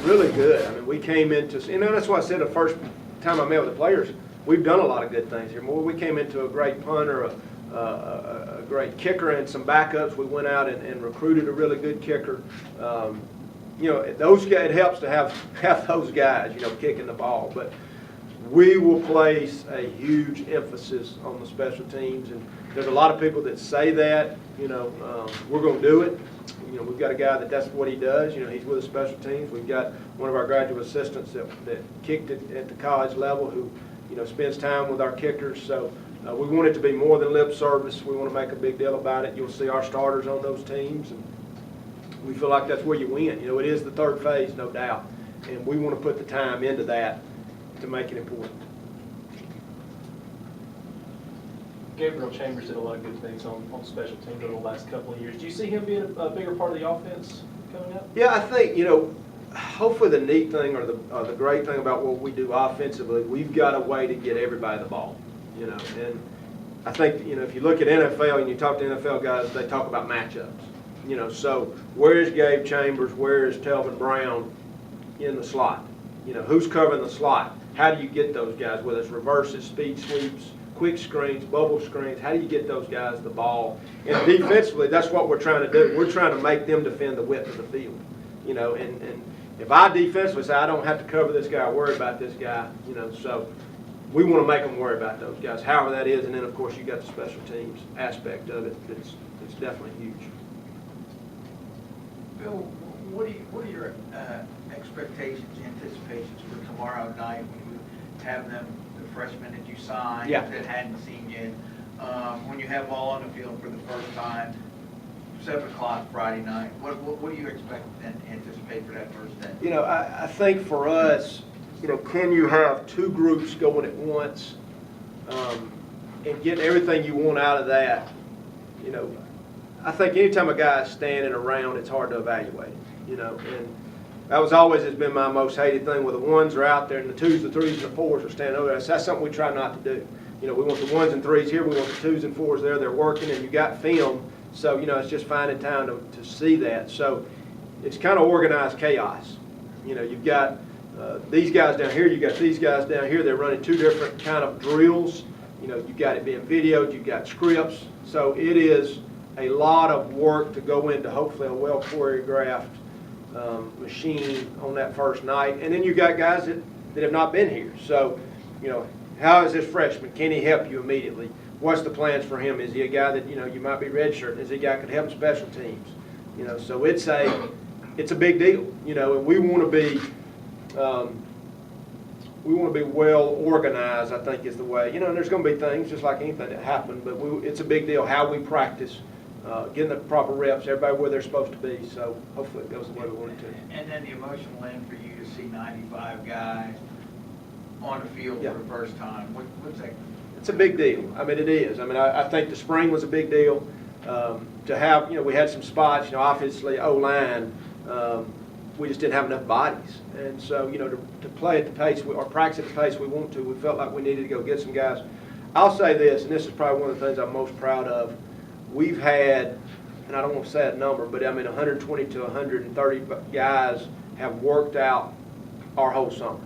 really good. I mean, we came into, that's why I said the first time I met with the players, we've done a lot of good things here. We came into a great punter, a great kicker, and some backups. We went out and recruited a really good kicker. Those guys, it helps to have those guys, kicking the ball. But we will place a huge emphasis on the special teams, and there's a lot of people that say that, we're going to do it. We've got a guy that's what he does. He's with the special teams. We've got one of our graduate assistants that kicked it at the college level who, spends time with our kickers. So we want it to be more than lip service. We want to make a big deal about it. You'll see our starters on those teams, and we feel like that's where you win. It is the third phase, no doubt, and we want to put the time into that to make it important. Gabriel Chambers did a lot of good things on special teams over the last couple of years. Do you see him being a bigger part of the offense coming up? Yeah, I think, hopefully the neat thing or the great thing about what we do offensively, we've got a way to get everybody the ball, and I think, if you look at NFL and you talk to NFL guys, they talk about matchups, so where is Gabe Chambers, where is Telvin Brown in the slot, who's covering the slot, how do you get those guys, whether it's reverses, speed sweeps, quick screens, bubble screens, how do you get those guys the ball? And defensively, that's what we're trying to do. We're trying to make them defend the width of the field, and if I defensively say I don't have to cover this guy, worry about this guy, so we want to make them worry about those guys, however that is, and then of course you got the special teams aspect of it. It's definitely huge. Bill, what are your expectations, anticipations for tomorrow night when you have them, the freshmen that you signed that hadn't seen yet, when you have them all on the field for the first time, 7 o'clock Friday night? What do you expect and anticipate for that first day? I think for us, can you have two groups going at once and get everything you want out of that? I think anytime a guy's standing around, it's hard to evaluate, and that was always has been my most hated thing, where the ones are out there and the twos, the threes, and the fours are standing over there. So that's something we try not to do. We want the ones and threes here, we want the twos and fours there, they're working, and you got film. So, it's just finding time to see that. So it's kind of organized chaos. You've got these guys down here, you've got these guys down here. They're running two different kind of drills. You've got it being videoed, you've got scripts. So it is a lot of work to go into hopefully a well choreographed machine on that first night. And then you've got guys that have not been here. So, how is this freshman? Can he help you immediately? What's the plans for him? Is he a guy that, you might be redshirting? Is he a guy that could help special teams? So it's a big deal, and we want to be well organized, I think is the way, and there's going to be things just like anything that happen, but it's a big deal how we practice, getting the proper reps, everybody where they're supposed to be, so hopefully it goes the way we want it to. And then the emotional end for you to see 95 guys on the field for the first time, what's that? It's a big deal. I mean, it is. I mean, I think the spring was a big deal. To have, we had some spots, obviously O-line, we just didn't have enough bodies. And so, to play at the pace or practice at the pace we want to, we felt like we needed to go get some guys. I'll say this, and this is probably one of the things I'm most proud of. We've had, and I don't want to say a number, but 120 to 130 guys have worked out our whole summer,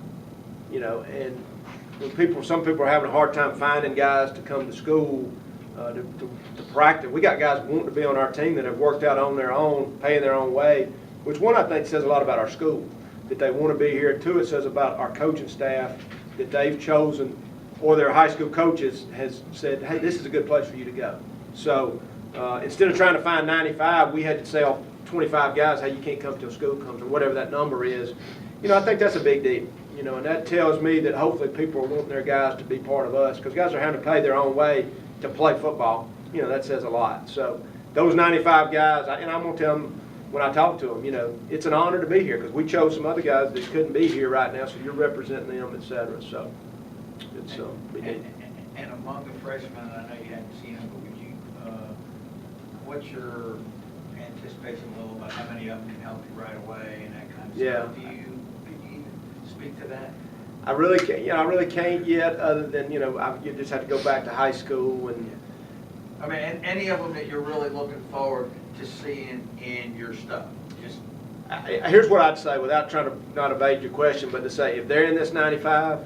and when some people are having a hard time finding guys to come to school to practice. We got guys wanting to be on our team that have worked out on their own, paying their own way, which one I think says a lot about our school, that they want to be here. Two, it says about our coaching staff that they've chosen, or their high school coaches has said, hey, this is a good place for you to go. So instead of trying to find 95, we had to tell 25 guys, hey, you can't come till school comes, or whatever that number is. I think that's a big deal. And that tells me that hopefully people are wanting their guys to be part of us, because guys are having to pay their own way to play football. That says a lot. So those 95 guys, and I'm going to tell them when I talk to them, it's an honor to be here, because we chose some other guys that couldn't be here right now, so you're representing them, et cetera. So it's and among the freshmen, I know you hadn't seen them, but would you, what's your anticipation level about how many of them can help you right away and that kind of stuff? Could you speak to that? I really can't. I really can't yet. Other than you just have to go back to high school and. I mean, and any of them that you're really looking forward to seeing in your stuff. Just Here's what I'd say, without trying to not evade your question, but to say if they're in this 95,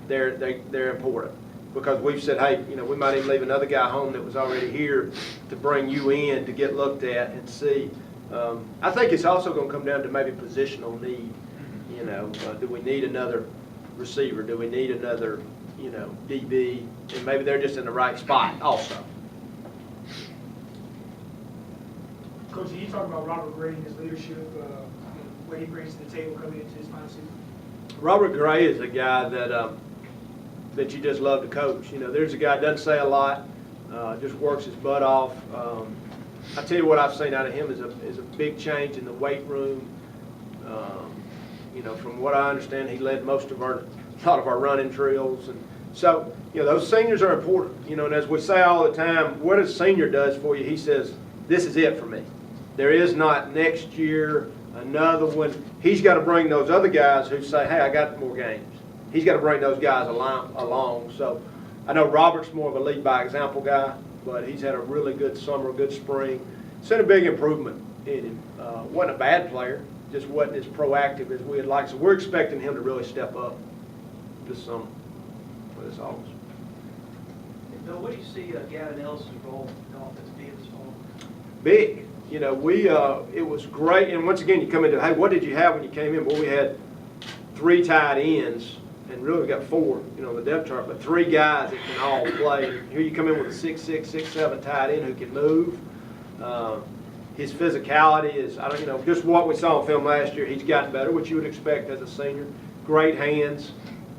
they're important. Because we've said, hey, we might even leave another guy home that was already here to bring you in to get looked at and see. I think it's also going to come down to maybe positional need. Do we need another receiver? Do we need another, DB? And maybe they're just in the right spot also. Coach, you talk about Robert Gray and his leadership, what he brings to the table coming into his final season. Robert Gray is a guy that you just love to coach. There's a guy that doesn't say a lot, just works his butt off. I tell you what I've seen out of him is a big change in the weight room. From what I understand, he led a lot of our running drills, and so those seniors are important. And as we say all the time, what a senior does for you, he says, this is it for me. There is not next year another one. He's got to bring those other guys who say, hey, I got more games. He's got to bring those guys along. So I know Robert's more of a lead by example guy, but he's had a really good summer, good spring. Seen a big improvement in him. Wasn't a bad player, just wasn't as proactive as we would like. So we're expecting him to really step up this summer for this August. Bill, what do you see Gavin Ellis's role in the offensive team this fall? Big. It was great. And once again, you come into, hey, what did you have when you came in? Well, we had 3 tight ends, and really we got 4, on the depth chart, but 3 guys that can all play. Here you come in with a 6'6", 6'7" tight end who can move. His physicality is, just what we saw on film last year, he's gotten better, which you would expect as a senior. Great hands.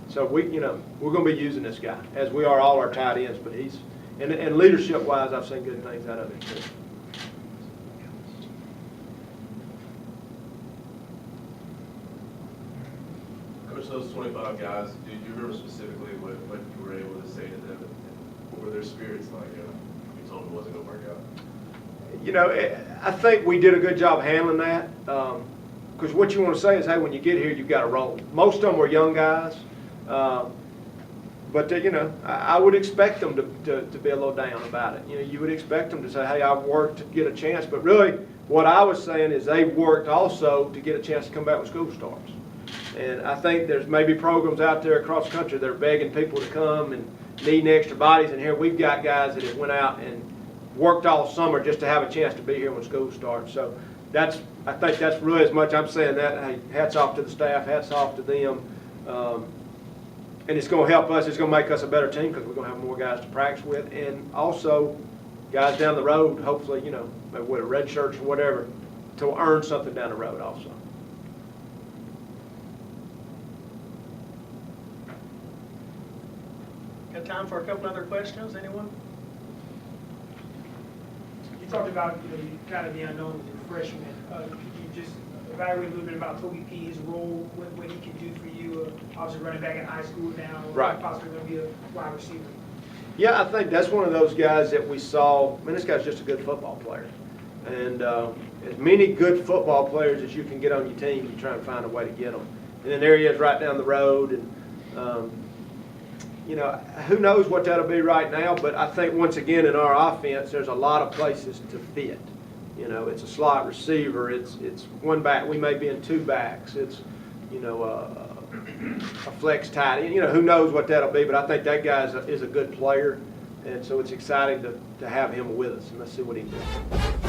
So we're going to be using this guy, as we are all our tight ends, but he's, and leadership-wise, I've seen good things out of him too. Coach, those 25 guys, do you remember specifically what you were able to say to them? What were their spirits like? You told them it wasn't going to work out. I think we did a good job handling that. Because what you want to say is, hey, when you get here, you've got to roll. Most of them were young guys. But I would expect them to be a little down about it. You would expect them to say, hey, I've worked to get a chance. But really, what I was saying is they worked also to get a chance to come back when school starts. And I think there's maybe programs out there across the country that are begging people to come and needing extra bodies. And here we've got guys that have went out and worked all summer just to have a chance to be here when school starts. So I think that's really as much I'm saying that. Hey, hats off to the staff, hats off to them. And it's going to help us. It's going to make us a better team because we're going to have more guys to practice with. And also, guys down the road, hopefully, maybe with a red shirts or whatever, to earn something down the road also. Got time for a couple other questions, anyone? You talked about kind of the unknown with the freshman. You just evaluate a little bit about Toby P, his role, what he can do for you. Obviously running back in high school now, right. Possibly going to be a wide receiver. Yeah, I think that's one of those guys that we saw. I mean, this guy's just a good football player. And as many good football players as you can get on your team, you try and find a way to get them. And then there he is right down the road. And, who knows what that'll be right now, but I think once again in our offense, there's a lot of places to fit. It's a slot receiver, it's one back, we may be in 2 backs, it's, a flex tight end, who knows what that'll be, but I think that guy is a good player, and so it's exciting to have him with us, and let's see what he can do.